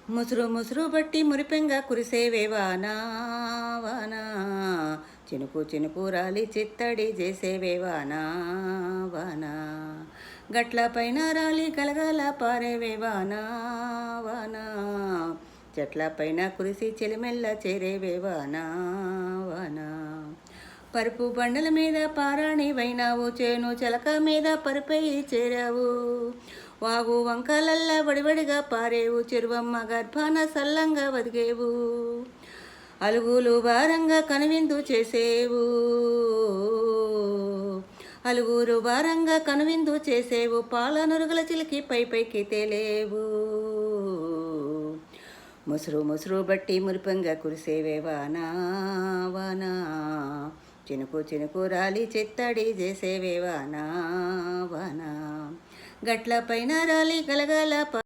ముసురు ముసురు బట్టి మురిపెంగా కురిసేవే వానా వానా, చినుకు చినుకు రాలి చిత్తడి చేసేవే వానా వానా, గట్ల పైన రాలి గలగల పారేవే వానా వానా, చెట్ల పైన కురిసి చెలిమెల్ల చేరేవే వానా వానా, పరుపు బండల మీద పారాణి వైనావు, చేను చెలక మీద పరుపై చేరావు, వాగు వంకలల్లా వడివడిగా పారేవు, చెరువమ్మ గర్భాన సల్లంగా బతికేవు, అలుగులు భారంగా కనువిందు చేసేవు, అలుగురు భారంగా కనువిందు చేసేవు, పాల నురుగుల చిలికి పై పైకి తేలేవు, ముసురు ముసురు బట్టి మురిపంగా కురిసేవే వానా వానా, చినుకు చినుకు రాలి చిత్తడి చేసేవే వానా వానా, గట్ల పైన రాలి గలగల